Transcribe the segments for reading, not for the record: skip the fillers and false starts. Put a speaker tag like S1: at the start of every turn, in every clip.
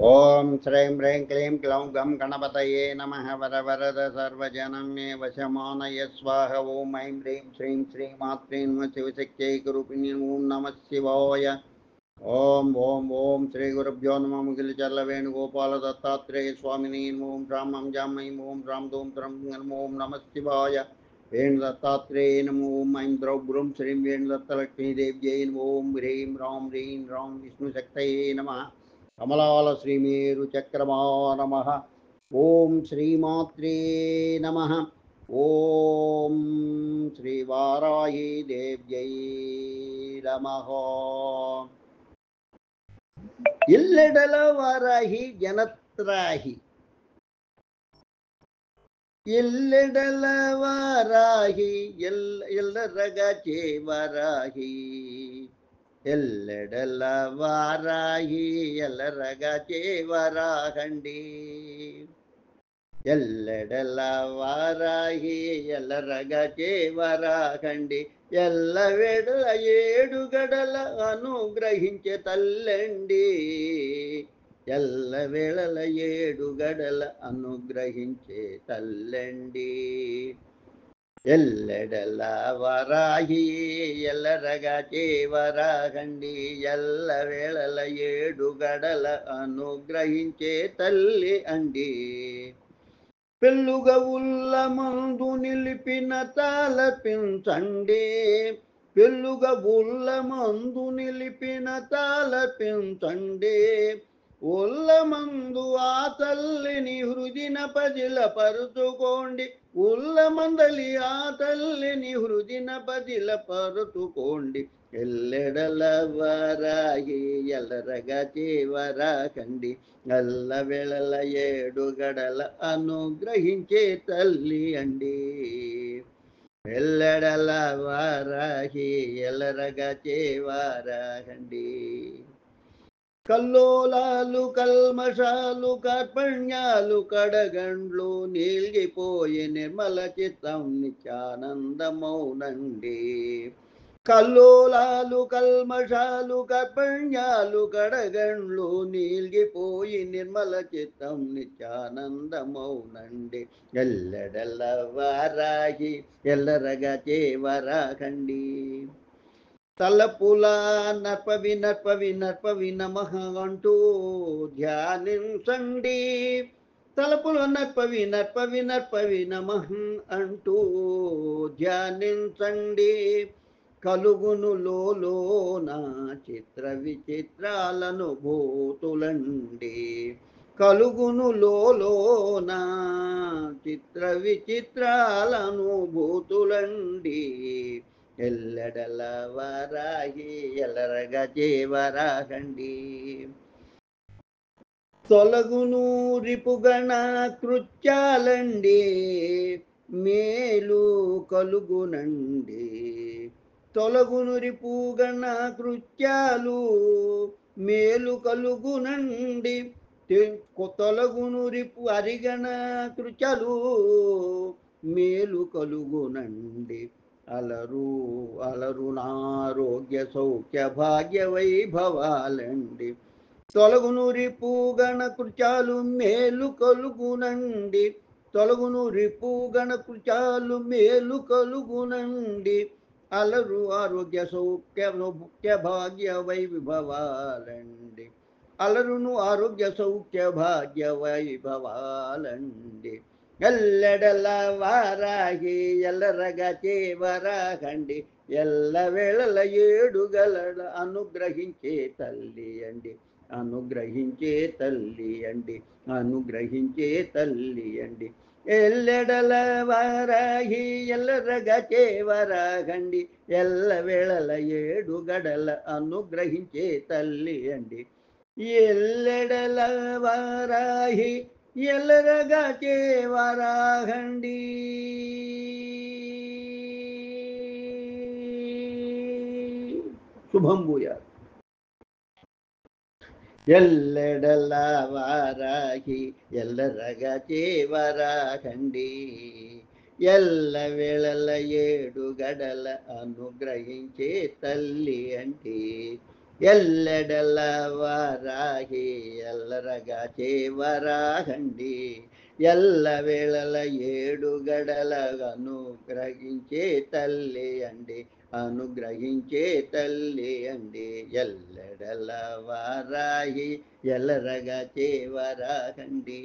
S1: ఓం శ్రీం హ్రీం క్లీం గ్లౌం గం గణపతయే నమః వర వరద సర్వజనం మే వశమానయ స్వాహ. ఓం ఐం హ్రీం శ్రీం శ్రీమాత్రే నమః శివశక్త్యై రూపిణి ఓం నమః శివాయ. ఓం ఓం ఓం శ్రీ గురుభ్యో నమః. ముగిలిచర్ల వేణుగోపాల దత్తాత్రేయ స్వామిని ఓం రామం జామై ఓం రామ్ దోం త్రం ఓం నమః శివాయ. వేణు దత్తాత్రేయ నమో ఓం ఐం ద్రౌబ్రం శ్రీం వేణు దత్తలక్ష్మీదేవ్యై ఓం హ్రీం రాం హ్రీం రాం విష్ణుశక్తయే నమః. కమలాల శ్రీమేరు చక్రమా నమ. ఓం శ్రీమాత్రే నమ. ఓం శ్రీవారాహి దేవ్యై నమ. ఇల్లెడల వారాహి జనత్రాహి. ఎల్లెడల వారాహి ఎల్లరగా చేవరాహి. ఎల్లెడల వారాహి ఎల్లరగా చేవరాహండి. ఎల్లెడల వారాహి ఎల్లరగా చేవరాహండి. ఎల్లవేళ ఏడుగడల అనుగ్రహించే తల్లండి. ఎల్లవేళల ఏడుగడల అనుగ్రహించే తల్లండి. ఎల్లెడల వరాహి ఎల్లరగా చేవరాగండి. ఎల్లవేళల ఏడుగడల అనుగ్రహించే తల్లి అండి. పెళ్ళుగ ఉల్ల మందు నిలిపిన తాళపించండి. పెళ్ళుగ ఉల్ల మందు నిలిపిన తాళపించండి. ఉల్ల మందు ఆ తల్లిని హృదిన పదిల పరుచుకోండి. ఉల్ల మందలి ఆ తల్లిని హృదిన పదిల పరుచుకోండి. ఎల్లెడల వారాహి ఎల్లరగా చేవరాకండి. ఎల్లవేళల ఏడుగడల అనుగ్రహించే తల్లి అండి. ఎల్లెడల వారాహి ఎల్లరగా చేవరాకండి. కల్లోలాలు కల్మషాలు కార్పణ్యాలు కడగండ్లు నీల్గిపోయి నిర్మల చిత్తం నిత్యానందమౌనండి. కల్లోలాలు కల్మషాలు కర్పణ్యాలు కడగండ్లు నీల్గిపోయి నిర్మల చిత్తం నిత్యానందమౌనండి. ఎల్లెడల వారాహి ఎల్లరగా చేవరాకండి. తలపుల నర్పవి నర్పవి నర్పవి నమః అంటూ ధ్యానించండి. తలపుల నర్పవి నర్పవి నర్పవి నమః అంటూ ధ్యానించండి. కలుగును లోన చిత్ర విచిత్రాలను భూతులండి. కలుగును లోన చిత్ర విచిత్రాలను భూతులండి. ఎల్లెడల వారాహి ఎల్లరగా చేవరాకండి. తొలగును రిపుగణ కృత్యాలండి. మేలు కలుగునండి. తొలగును రిపుగణ కృత్యాలు మేలు కలుగునండి. తొలగును రిపు అరిగణ కృత్యాలు మేలు కలుగునండి. అలరు అలరునారోగ్య సౌఖ్య భాగ్య వైభవాలండి. తొలగును రిపుగణ కృత్యాలు మేలు కలుగునండి. తొలగును రిపుగణ కృత్యాలు మేలు కలుగునండి. అలరు ఆరోగ్య సౌఖ్య ముఖ్య భాగ్య వైభవాలండి. అలరును ఆరోగ్య సౌఖ్య భాగ్య వైభవాలండి. ఎల్లెడల వారాహి ఎల్లరగా చేవరాకండి. ఎల్లవేళల ఏడుగల అనుగ్రహించే తల్లి అండి. అనుగ్రహించే తల్లి అండి. అనుగ్రహించే తల్లి అండి. ఎల్లెడల వారాహి ఎల్లరగా చేవరాకండి. ఎల్లవేళల ఏడుగడల అనుగ్రహించే తల్లి అండి. ఎల్లెడల వారాహి ఎల్లరగా చేవరాకండి. శుభం భూయాత్. ఎల్లెడల వారాహి ఎల్లరగా చేవరాకండి. ఎల్లవేళల ఏడుగడల అనుగ్రహించే తల్లి అంటే ఎల్లెడల వారాహి ఎల్లరగా చేవరాహండి ఎల్ల వేళల ఏడు గడల అనుగ్రహించే తల్లి అండి అనుగ్రహించే తల్లి అండి ఎల్లెడల వారాహి ఎల్లరగా చేవరాహండి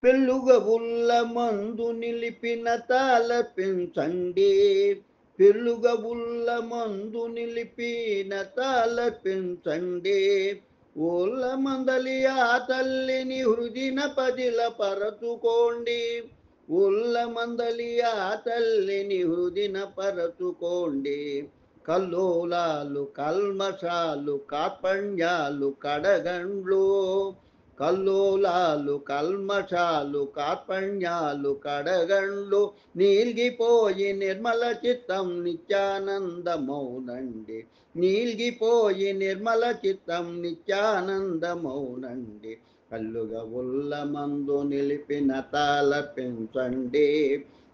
S1: పెళ్ళుగబుల్ల మందు నిలిపిన తాళపించండి పెళ్ళుగబుల్ల మందు నిలిపిన తాళపించండి ఊళ్ళ మందలి ఆ తల్లిని హృదిన పదిల పరచుకోండి ఊళ్ళ మందలి ఆ తల్లిని హృదిన పరచుకోండి కల్లోలాలు కల్మషాలు కార్పణ్యాలు కడగండ్లు కల్లోలాలు కల్మషాలు కార్పణ్యాలు కడగండ్లు నీల్గిపోయి నిర్మల చిత్తం నిత్యానందమౌనండి నీల్గిపోయి నిర్మల చిత్తం నిత్యానందమౌనండి కల్లుగా ఉల్ల మందు నిలిపిన తాళపించండి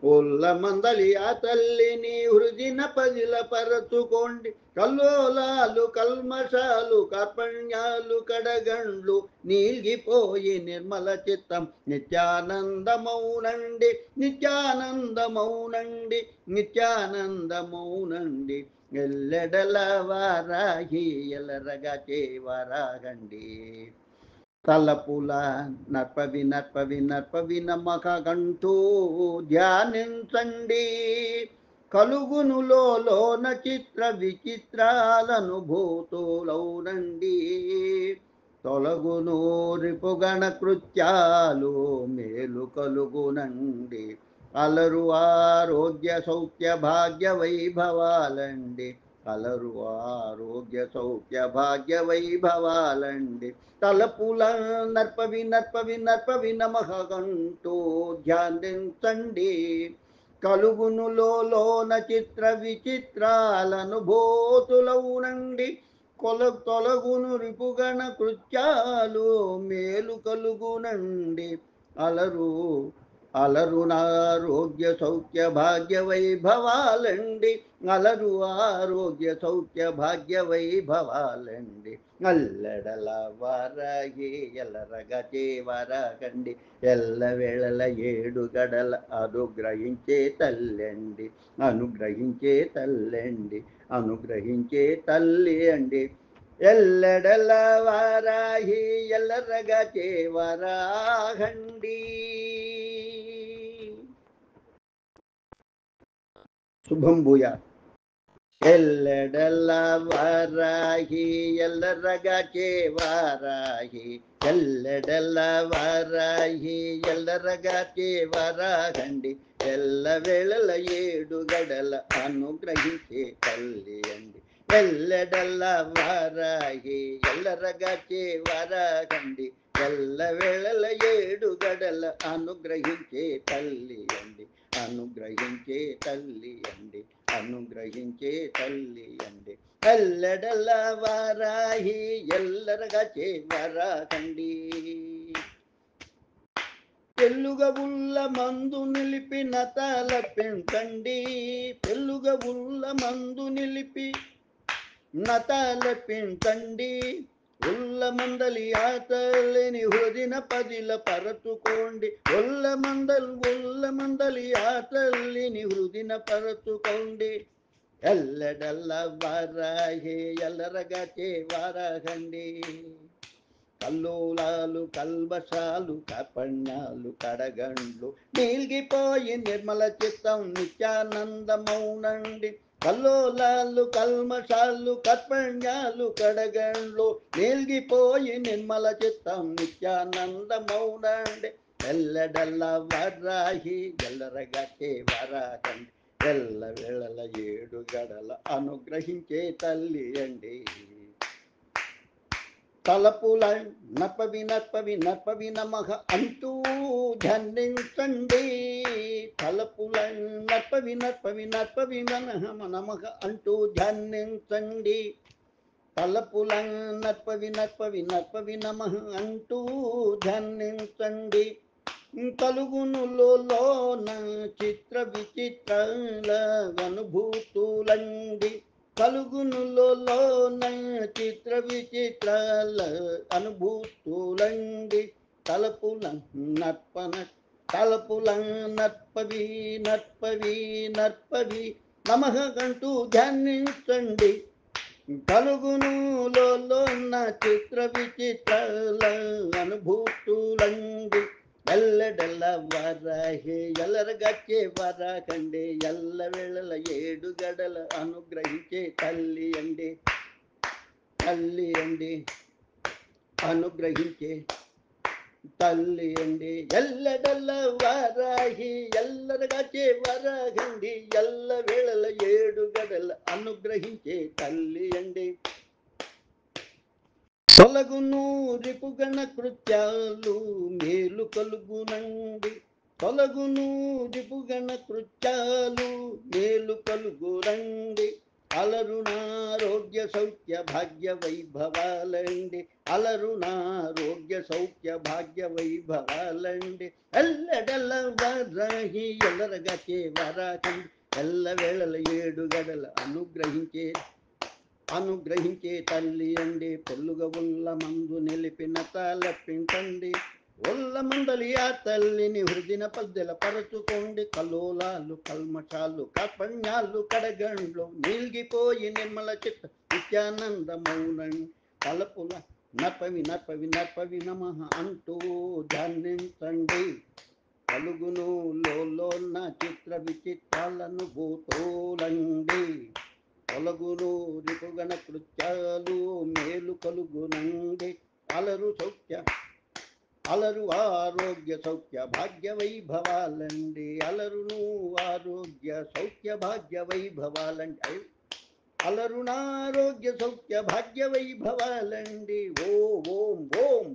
S1: ఉల్ల మందలి ఆ తల్లిని హృదిన పదిల పరచుకోండి కల్లోలాలు కల్మషాలు కార్పణ్యాలు కడగండ్లు నీల్గిపోయి నిర్మల చిత్తం నిత్యానందమౌనండి నిత్యానందమౌనండి నిత్యానందమౌనండి ఎల్లెడల వారాహి ఎల్లరగా చేవరాగండి తలపుల నర్పవి నర్పవి నర్పవి నమ్మకంటూ ధ్యానించండి కలుగునులోన చిత్ర విచిత్రాలనుభూతులౌనండి తొలగును రిపుగణ కృత్యాలు మేలు కలుగునండి అలరు ఆరోగ్య సౌఖ్య భాగ్య వైభవాలండి కలరు ఆరోగ్య సౌఖ్య భాగ్య వైభవాలండి తలపుల నర్పవి నర్పవి నర్పవి నమకంటూ ధ్యానించండి కలుగునులోన చిత్ర విచిత్రాలనుభూతులవునండి తొలగును రిపుగణ కృత్యాలు మేలు కలుగునండి అలరు అలరునారోగ్య సౌఖ్య భాగ్య వైభవాలండి అలరు ఆరోగ్య సౌఖ్య భాగ్య వైభవాలండి అల్లెడల వారాగి ఎల్లరగా చేవరాగండి ఎల్లవేళల ఏడు గడల అనుగ్రహించే తల్లండి అనుగ్రహించే తల్లండి అనుగ్రహించే తల్లి అండి ఎల్లెడల వారాహి ఎల్లరగా చేవరాగండి శుభం భూయా ఎల్లెడల వారాహి ఎల్లరగా చేవరాహి ఎల్లెడల వారాహి ఎల్లరగా చేవరాగండి ఎల్లవేళల ఏడు గడల అనుగ్రహించే తల్లి అండి ఎల్లెడల వారాహి ఎల్లరగా చేవరాగండి ఎల్లవేళల ఏడు గడల అనుగ్రహించే తల్లి అండి అనుగ్రహించే తల్లి అండి అనుగ్రహించే తల్లి అండి ఎల్లెడల వారాహి ఎల్లరగా చేవరాగండి పెళ్ళుగబుల్ల మందు నిలిపిన తాళపించండి పెళ్ళుగబుల్ల మందు నిలిపి నతాలపించండి ఉల్ల మందలి ఆతలిని హృదిన పదిల పరచుకోండి ఉల్ల మందలి ఆతల్లిని హృదిన పరచుకోండి ఎల్లెడల్ల వారాహి ఎల్లరగా చేవరాగండి కల్లోలాలు కల్మషాలు కపణ్యాలు కడగండ్లు నీల్గిపోయి నిర్మల చిత్తం నిత్యానందమౌనండి కల్లోలాలు కల్మషాలు కర్పణ్యాలు కడగండ్లు నీల్గిపోయి నిర్మల చిత్తం నిత్యానందమౌనండి ఎల్లెడల్ల వారాహి ఎల్లరగా చేవరాగండి ఎల్ల వేళల ఏడు గడల అనుగ్రహించే తల్లి అండి తలపుల నర్పవి నర్పవి నర్పవి నమః అంటూ ధ్యానించండి తలపుల నర్పవి నర్పవి నర్పవి నమః అంటూ ధ్యానించండి తలపుల నర్పవి నర్పవి నర్పవి నమః అంటూ ధ్యానించండి కలుగునులోన చిత్ర విచిత్రాల అనుభూతులండి కలుగునులోన చిత్ర విచిత్రాల అనుభూతులండి తలపుల నర్పన తలపుల నర్పవి నర్పవి నర్పవి నమః కంటూ ధ్యానించండి కలుగునులోన చిత్ర విచిత్రాల అనుభూతులండి ఎల్లడెల్ల వరహే ఎల్లరగచ్చే వరకండి ఎల్ల వేళల 7 గడల అనుగ్రహించే తల్లి అండి అనుగ్రహించే తల్లి అండి ఎల్లడెల్ల వరాహి ఎల్లరగచ్చే వరకండి ఎల్ల వేళల 7 గడల అనుగ్రహించే తల్లి అండి తొలగును రిపుగణ కృత్యాలు మేలు కలుగునండి తొలగును రిపుగణ కృత్యాలు మేలు కలుగునండి అలరునారోగ్య సౌఖ్య భాగ్య వైభవాలండి అలరునారోగ్య సౌఖ్య భాగ్య వైభవాలండి ఎల్లడెల్ల వరహి ఎల్లరగచ్చే వరకండి ఎల్ల వేళల 7 గడల అనుగ్రహించే తల్లి అండి పెళ్ళుగ ఉల్ల మందు నిలిపిన తలపించండి ఉల్ల మందలి ఆ తల్లిని హృదిన పద్దెల పరచుకోండి కలోలాలు కల్మషాలు కర్పణ్యాలు కడగండ్లు నీల్గిపోయి నిర్మల చిత్త నిత్యానంద మౌనండి తలపుల నర్పవి నర్పవి నర్పవి నమః అంటూ ధ్యానించండి కలుగును లోన చిత్ర విచిత్రాలను భూతోలండి తొలగును రిపుగణ కృత్యాలు మేలు కలుగునండి అలరు ఆరోగ్య సౌఖ్య భాగ్య వైభవాలండి అలరును ఆరోగ్య సౌఖ్య భాగ్య వైభవాలండి అలరునారోగ్య సౌఖ్య భాగ్య వైభవాలండి ఓం ఓం ఓం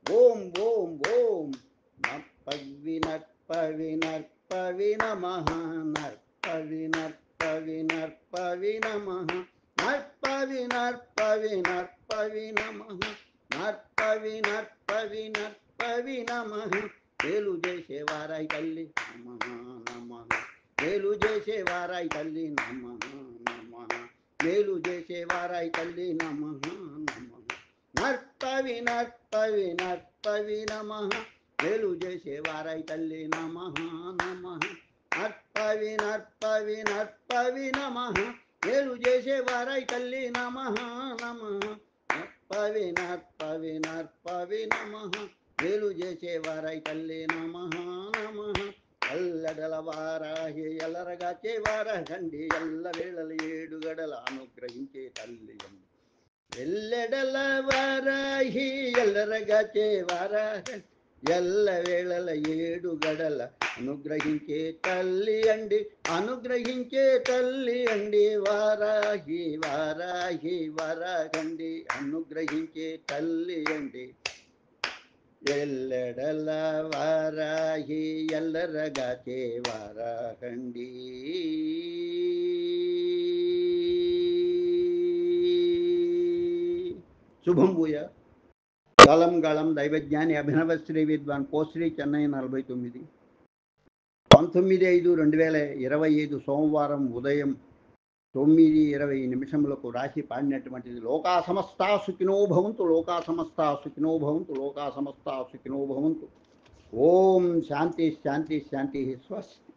S1: ఓం ఓం ఓం నర్పవి నర్పవి నర్పవి నమః నర్పవి నర్పవి నర్పవి నమః నర్పవి నర్పవి నర్పవి నమః నర్పవి నర్పవి నర్పవి నమః మేలు చేసేవారాయి తల్లి నమః నమః మేలు చేసేవారాయి తల్లి నమః నమః మేలు చేసేవారాయి తల్లి నమః నమః నర్పవి నర్పవి నర్పవి నమః మేలు చేసేవారాయి తల్లి నమః నమః నర్పవి నర్పవి నర్పవి నమః మేలు చేసేవారాయి తల్లి నమః నమః నర్పవి నర్పవి నర్పవి నమః మేలు చేసేవారాయి తల్లి నమః నమః ఎల్లడల వారాహి ఎల్లరగాచే వారహండి ఎల్ల వేళల 7 గడల అనుగ్రహించే తల్లి ఎల్లెడల వారాహి ఎల్లరగాచే వారహండి ఎల్ల వేళల 7 గడల అనుగ్రహించే తల్లి అండి వారాహి వారాహి వారాహండి అనుగ్రహించే తల్లి అండి ఎల్లెడల వారాహి ఎల్లరగాచే వారాహండి శుభం భూయ గళం గళం దైవజ్ఞాని అభినవ శ్రీ విద్వాన్ పోశ్రీ చెన్నై 49 19/5/2025 సోమవారం ఉదయం 9:20 రాసి పాడినటువంటిది లోకా సమస్తా సుఖినో భవంతు లోకా సమస్తా సుఖినో భవంతు లోకా సమస్తా సుఖినో భవంతు ఓం శాంతి శాంతి శాంతి స్వస్తి.